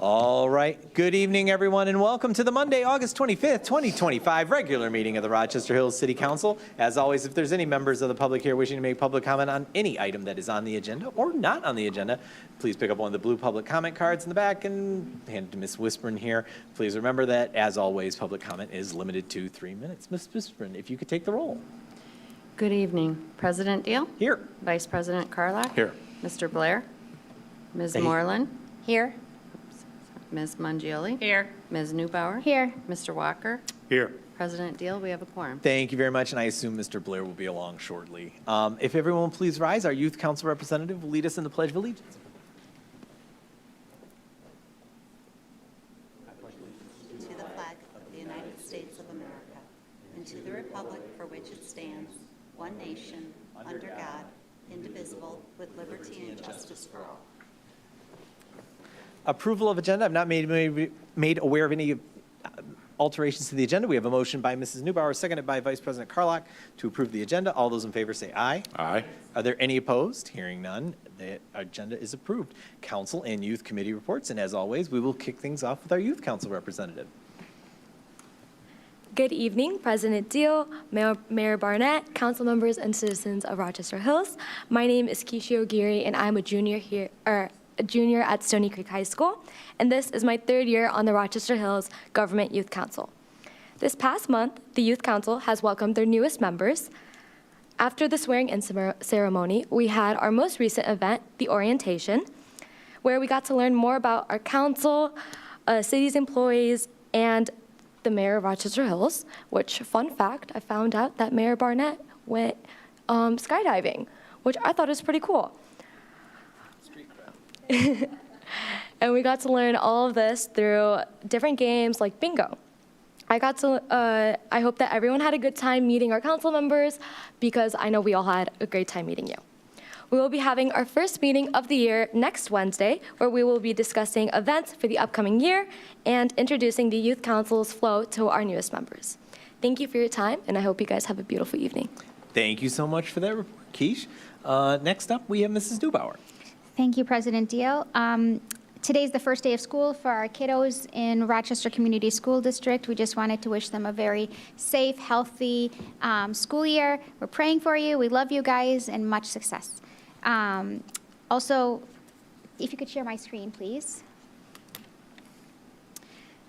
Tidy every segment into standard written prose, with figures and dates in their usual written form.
All right. Good evening, everyone, and welcome to the Monday, August 25th, 2025 regular meeting of the Rochester Hills City Council. As always, if there's any members of the public here wishing to make public comment on any item that is on the agenda or not on the agenda, please pick up one of the blue public comment cards in the back and hand it to Ms. Whispern here. Please remember that, as always, public comment is limited to 3 minutes. Ms. Whispern, if you could take the roll. Good evening. President Deal? Here. Vice President Carlock? Here. Mr. Blair? Ms. Moreland? Here. Ms. Mangioli? Here. Ms. Neubauer? Here. Mr. Walker? Here. President Deal, we have a quorum. Thank you very much, and I assume Mr. Blair will be along shortly. If everyone will please rise, our Youth Council representative will lead us in the Pledge of Allegiance. To the flag of the United States of America, and to the republic for which it stands, one nation, under God, indivisible, with liberty and justice for all. Approval of agenda. I've not made aware of any alterations to the agenda. We have a motion by Mrs. Neubauer, seconded by Vice President Carlock, to approve the agenda. All those in favor say aye. Aye. Are there any opposed? Hearing none, the agenda is approved. Council and Youth Committee reports, and as always, we will kick things off with our Youth Council representative. Good evening, President Deal, Mayor Barnett, council members, and citizens of Rochester Hills. My name is Kishi Ogiri, and I'm a junior at Stony Creek High School, and this is my third year on the Rochester Hills Government Youth Council. This past month, the Youth Council has welcomed their newest members. After the swearing-in ceremony, we had our most recent event, the orientation, where we got to learn more about our council, city's employees, and the mayor of Rochester Hills, which, fun fact, I found out that Mayor Barnett went skydiving, which I thought was pretty cool. And we got to learn all of this through different games like bingo. I hope that everyone had a good time meeting our council members, because I know we all had a great time meeting you. We will be having our first meeting of the year next Wednesday, where we will be discussing events for the upcoming year and introducing the Youth Council's flow to our newest members. Thank you for your time, and I hope you guys have a beautiful evening. Thank you so much for that report, Keish. Next up, we have Mrs. Neubauer. Thank you, President Deal. Today's the first day of school for our kiddos in Rochester Community School District. We just wanted to wish them a very safe, healthy school year. We're praying for you. We love you guys, and much success. Also, if you could share my screen, please.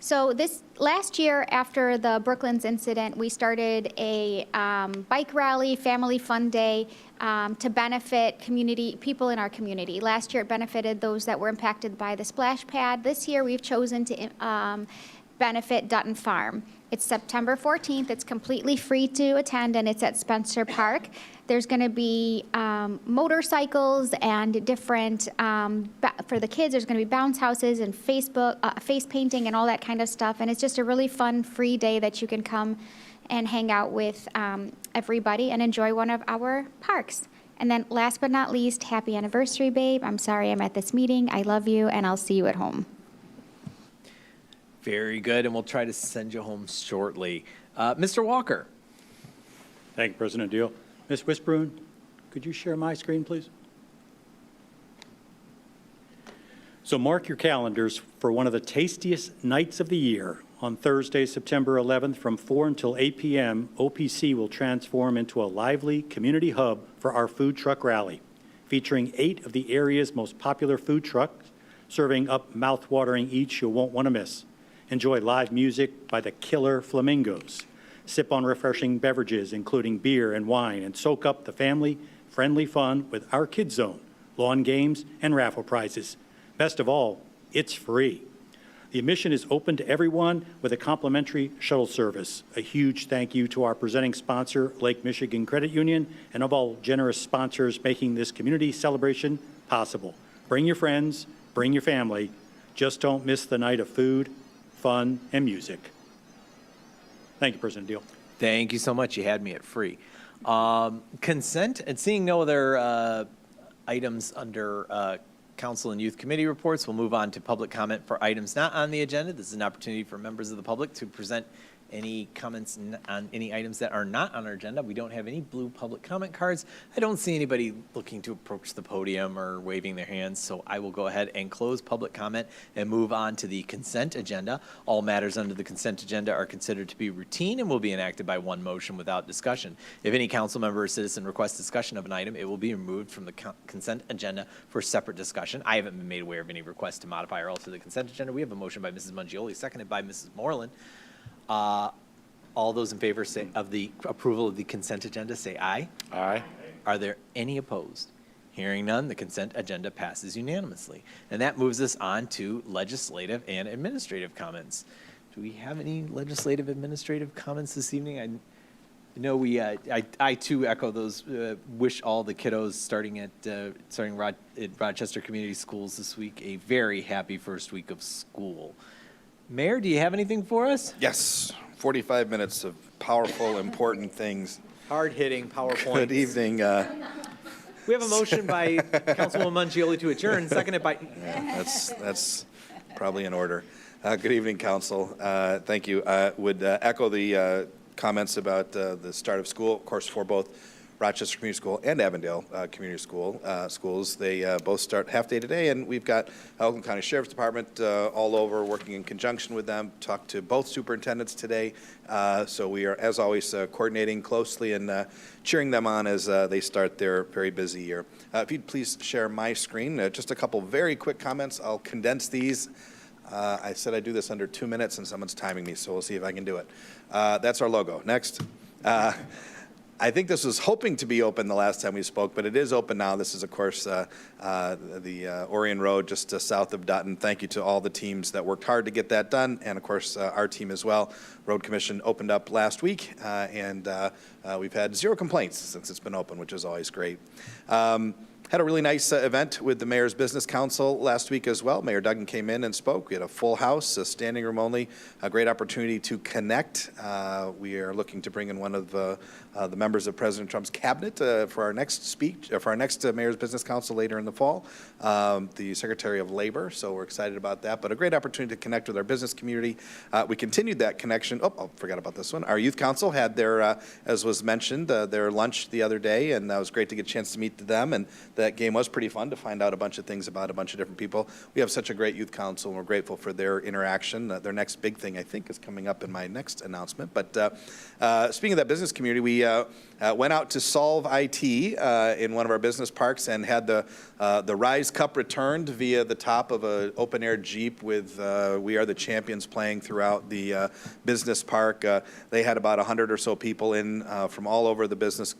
So this last year, after the Brooklands incident, we started a bike rally, family fun day to benefit people in our community. Last year, it benefited those that were impacted by the splash pad. This year, we've chosen to benefit Dutton Farm. It's September 14th. It's completely free to attend, and it's at Spencer Park. There's going to be motorcycles and different, for the kids, there's going to be bounce houses and face painting and all that kind of stuff. And it's just a really fun, free day that you can come and hang out with everybody and enjoy one of our parks. And then last but not least, happy anniversary, babe. I'm sorry I'm at this meeting. I love you, and I'll see you at home. Very good, and we'll try to send you home shortly. Mr. Walker. Thank you, President Deal. Ms. Whispern, could you share my screen, please? So mark your calendars for one of the tastiest nights of the year. On Thursday, September 11th, from 4 until 8 p.m., OPC will transform into a lively community hub for our food truck rally, featuring 8 of the area's most popular food trucks, serving up mouth-watering eats you won't want to miss. Enjoy live music by the Killer Flamingos. Sip on refreshing beverages, including beer and wine, and soak up the family-friendly fun with our Kids Zone, lawn games, and raffle prizes. Best of all, it's free. The admission is open to everyone with a complimentary shuttle service. A huge thank you to our presenting sponsor, Lake Michigan Credit Union, and of all generous sponsors making this community celebration possible. Bring your friends, bring your family. Just don't miss the night of food, fun, and music. Thank you, President Deal. Thank you so much. You had me at free. Consent, and seeing no other items under Council and Youth Committee reports, we'll move on to public comment for items not on the agenda. This is an opportunity for members of the public to present Any comments on any items that are not on our agenda? We don't have any blue public comment cards. I don't see anybody looking to approach the podium or waving their hands, so I will go ahead and close public comment and move on to the consent agenda. All matters under the consent agenda are considered to be routine and will be enacted by one motion without discussion. If any council member or citizen requests discussion of an item, it will be removed from the consent agenda for separate discussion. I haven't been made aware of any requests to modify or alter the consent agenda. We have a motion by Mrs. Mangioli, seconded by Mrs. Moreland. All those in favor of the approval of the consent agenda, say aye. Aye. Are there any opposed? Hearing none, the consent agenda passes unanimously. And that moves us on to legislative and administrative comments. Do we have any legislative administrative comments this evening? I know I too echo those, wish all the kiddos starting at Rochester Community Schools this week a very happy first week of school. Mayor, do you have anything for us? Yes, 45 minutes of powerful, important things. Hard-hitting PowerPoint. Good evening. We have a motion by Councilwoman Mangioli to adjourn, seconded by... Yeah, that's probably in order. Good evening, Council. Thank you. Would echo the comments about the start of school, of course, for both Rochester Community School and Avondale Community School schools. They both start half day today, and we've got Oakland County Sheriff's Department all over working in conjunction with them. Talked to both superintendents today, so we are, as always, coordinating closely and cheering them on as they start their very busy year. If you'd please share my screen, just a couple very quick comments. I'll condense these. I said I'd do this under 2 minutes, and someone's timing me, so we'll see if I can do it. That's our logo. Next. I think this was hoping to be open the last time we spoke, but it is open now. This is, of course, the Orion Road just south of Dutton. Thank you to all the teams that worked hard to get that done, and, of course, our team as well. Road Commission opened up last week, and we've had 0 complaints since it's been open, which is always great. Had a really nice event with the Mayor's Business Council last week as well. Mayor Duggan came in and spoke. We had a full house, a standing room only, a great opportunity to connect. We are looking to bring in one of the members of President Trump's cabinet for our next speech, for our next Mayor's Business Council later in the fall, the Secretary of Labor. So we're excited about that, but a great opportunity to connect with our business community. We continued that connection. Oh, I forgot about this one. Our Youth Council had their, as was mentioned, their lunch the other day, and that was great to get a chance to meet them. And that game was pretty fun to find out a bunch of things about a bunch of different people. We have such a great Youth Council, and we're grateful for their interaction. Their next big thing, I think, is coming up in my next announcement. But speaking of that business community, we went out to Solve IT in one of our business parks and had the Rise Cup returned via the top of an open-air Jeep with We Are the Champions playing throughout the business park. They had about 100 or so people in from all over the business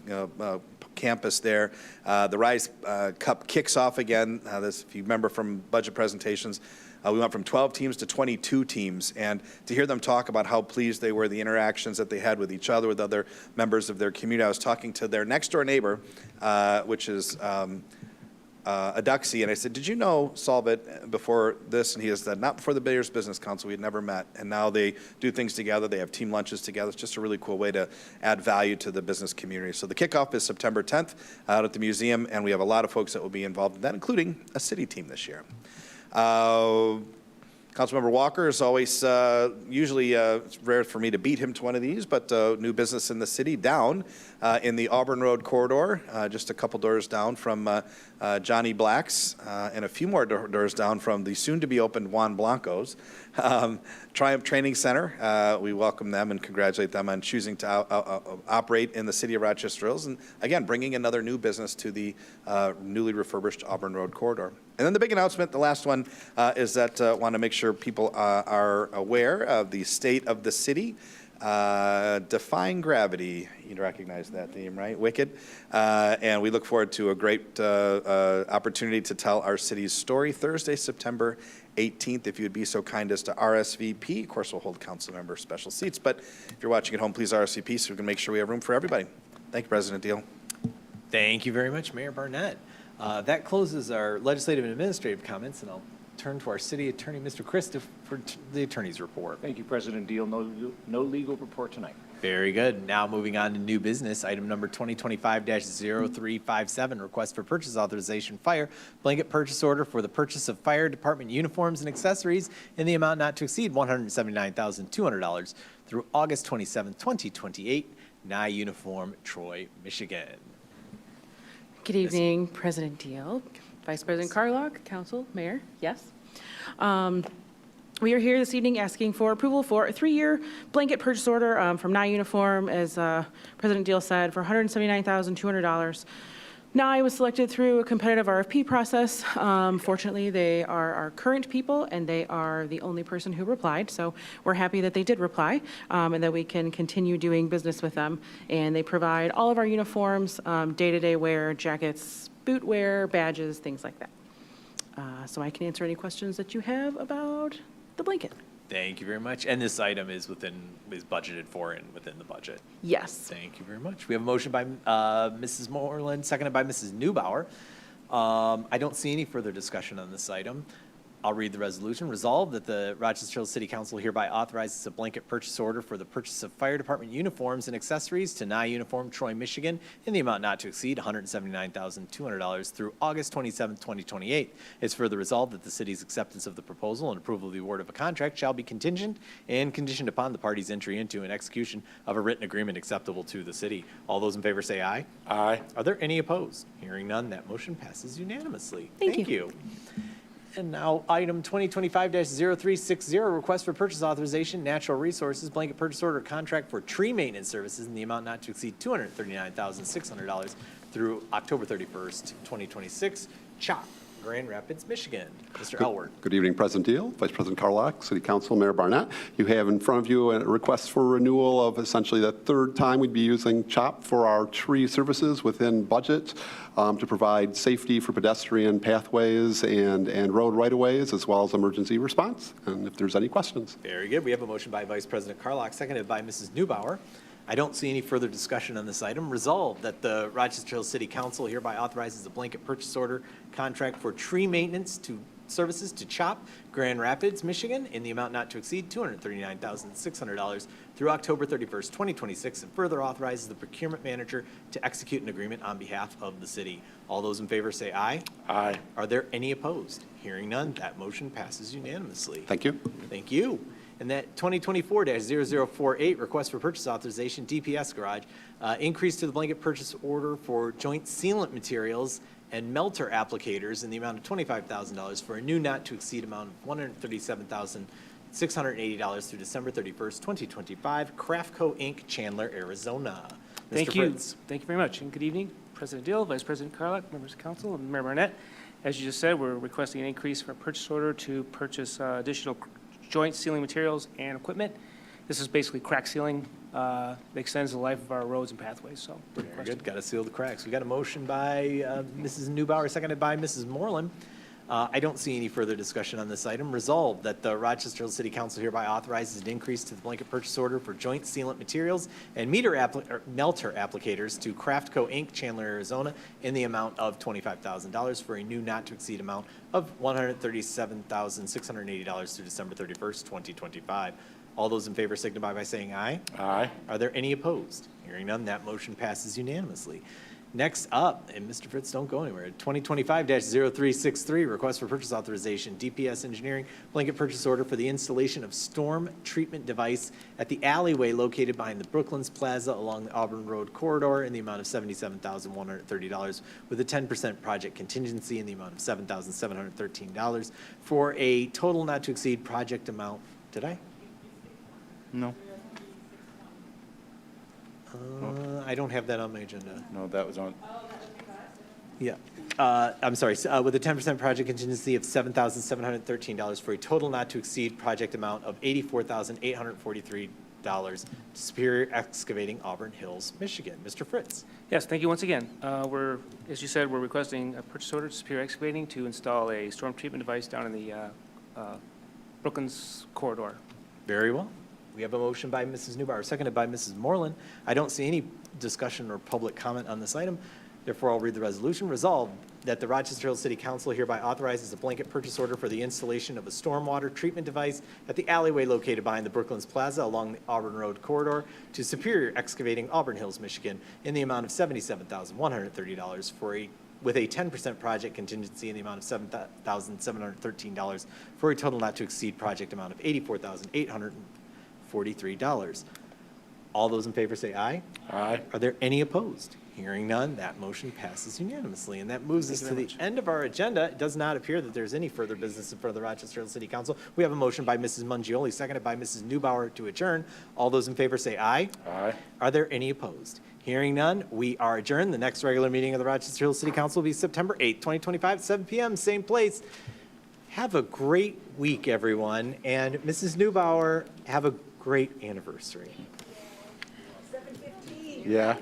campus there. The Rise Cup kicks off again. If you remember from budget presentations, we went from 12 teams to 22 teams, and to hear them talk about how pleased they were, the interactions that they had with each other, with other members of their community. I was talking to their next door neighbor, which is a Duxie, and I said, did you know Solve It before this? And he said, not before the Mayor's Business Council. We had never met, and now they do things together. They have team lunches together. It's just a really cool way to add value to the business community. So the kickoff is September 10th out at the museum, and we have a lot of folks that will be involved in that, including a city team this year. Councilmember Walker is always, usually it's rare for me to beat him to one of these, but new business in the city down in the Auburn Road corridor, just a couple doors down from Johnny Black's and a few more doors down from the soon-to-be-opened Juan Blanco's. Triumph Training Center, we welcome them and congratulate them on choosing to operate in the city of Rochester Hills, and again, bringing another new business to the newly refurbished Auburn Road corridor. And then the big announcement, the last one, is that I want to make sure people are aware of the state of the city. Defying Gravity, you'd recognize that theme, right? Wicked. And we look forward to a great opportunity to tell our city's story Thursday, September 18th. If you would be so kind as to RSVP. Of course, we'll hold council member special seats, but if you're watching at home, please RSVP so we can make sure we have room for everybody. Thank you, President Deal. Thank you very much, Mayor Barnett. That closes our legislative and administrative comments, and I'll turn to our city attorney, Mr. Christ, for the attorney's report. Thank you, President Deal. No legal report tonight. Very good. Now moving on to new business, item number 2025-0357, request for purchase authorization fire blanket purchase order for the purchase of fire department uniforms and accessories in the amount not to exceed $179,200 through August 27, 2028, Nye Uniform, Troy, Michigan. Good evening, President Deal, Vice President Carlock, Council, Mayor, yes. We are here this evening asking for approval for a 3-year blanket purchase order from Nye Uniform, as President Deal said, for $179,200. Nye was selected through a competitive RFP process. Fortunately, they are our current people, and they are the only person who replied. So we're happy that they did reply, and that we can continue doing business with them. And they provide all of our uniforms, day-to-day wear, jackets, boot wear, badges, things like that. So I can answer any questions that you have about the blanket. Thank you very much. And this item is budgeted for and within the budget. Yes. Thank you very much. We have a motion by Mrs. Moreland, seconded by Mrs. Newbauer. I don't see any further discussion on this item. I'll read the resolution. Resolved that the Rochester Hills City Council hereby authorizes a blanket purchase order for the purchase of fire department uniforms and accessories to Nye Uniform, Troy, Michigan, in the amount not to exceed $179,200 through August 27, 2028. It's further resolved that the city's acceptance of the proposal and approval of the award of a contract shall be contingent and conditioned upon the parties' entry into and execution of a written agreement acceptable to the city. All those in favor say aye. Aye. Are there any opposed? Hearing none, that motion passes unanimously. Thank you. And now, item 2025-0360, request for purchase authorization, natural resources, blanket purchase order contract for tree maintenance services in the amount not to exceed $239,600 through October 31st, 2026. CHOP, Grand Rapids, Michigan. Mr. Elward. Good evening, President Deal, Vice President Carlock, City Council, Mayor Barnett. You have in front of you a request for renewal of essentially the third time we'd be using CHOP for our tree services within budget to provide safety for pedestrian pathways and road right-of-ways, as well as emergency response. And if there's any questions. Very good. We have a motion by Vice President Carlock, seconded by Mrs. Newbauer. I don't see any further discussion on this item. Resolved that the Rochester Hills City Council hereby authorizes a blanket purchase order contract for tree maintenance services to CHOP, Grand Rapids, Michigan, in the amount not to exceed $239,600 through October 31st, 2026, and further authorizes the procurement manager to execute an agreement on behalf of the city. All those in favor say aye. Aye. Are there any opposed? Hearing none, that motion passes unanimously. Thank you. Thank you. And that 2024-0048, request for purchase authorization, DPS Garage, increase to the blanket purchase order for joint sealant materials and melter applicators in the amount of $25,000 for a new not-to-exceed amount of $137,680 through December 31st, 2025, Craftco Inc., Chandler, Arizona. Mr. Thank you. Fritz. Thank you very much. And good evening, President Dill, Vice President Carlock, members of council, and Mayor Barnett. As you just said, we're requesting an increase for a purchase order to purchase additional joint sealing materials and equipment. This is basically crack sealing that extends the life of our roads and pathways, so. Very good. Got to seal the cracks. We got a motion by Mrs. Newbauer, seconded by Mrs. Moreland. I don't see any further discussion on this item. Resolved that the Rochester Hills City Council hereby authorizes an increase to the blanket purchase order for joint sealant materials and melter applicators to Craftco Inc., Chandler, Arizona, in the amount of $25,000 for a new not-to-exceed amount of $137,680 through December 31st, 2025. All those in favor signify by saying aye. Aye. Are there any opposed? Hearing none, that motion passes unanimously. Next up, and Mr. Fritz, don't go anywhere, 2025-0363, request for purchase authorization, DPS Engineering, blanket purchase order for the installation of storm treatment device at the alleyway located behind the Brooklands Plaza along the Auburn Road corridor in the amount of $77,130 with a 10% project contingency in the amount of $7,713 for a total not to exceed project amount. Did I? No. I don't have that on my agenda. No, that was on. Yeah. I'm sorry. With a 10% project contingency of $7,713 for a total not to exceed project amount of $84,843 to Superior Excavating, Auburn Hills, Michigan. Mr. Fritz. Yes, thank you once again. As you said, we're requesting a purchase order to Superior Excavating to install a storm treatment device down in the Brooklands corridor. Very well. We have a motion by Mrs. Newbauer, seconded by Mrs. Moreland. I don't see any discussion or public comment on this item. Therefore, I'll read the resolution. Resolved that the Rochester Hills City Council hereby authorizes a blanket purchase order for the installation of a stormwater treatment device at the alleyway located behind the Brooklands Plaza along the Auburn Road corridor to Superior Excavating, Auburn Hills, Michigan, in the amount of $77,130 with a 10% project contingency in the amount of $7,713 for a total not to exceed project amount of $84,843 $43. All those in favor say aye. Aye. Are there any opposed? Hearing none, that motion passes unanimously. And that moves us to the end of our agenda. It does not appear that there's any further business in front of the Rochester Hills City Council. We have a motion by Mrs. Mangioli, seconded by Mrs. Newbauer to adjourn. All those in favor say aye. Aye. Are there any opposed? Hearing none, we are adjourned. The next regular meeting of the Rochester Hills City Council will be September 8th, 2025, 7 p.m., same place. Have a great week, everyone. And Mrs. Newbauer, have a great anniversary. Yeah.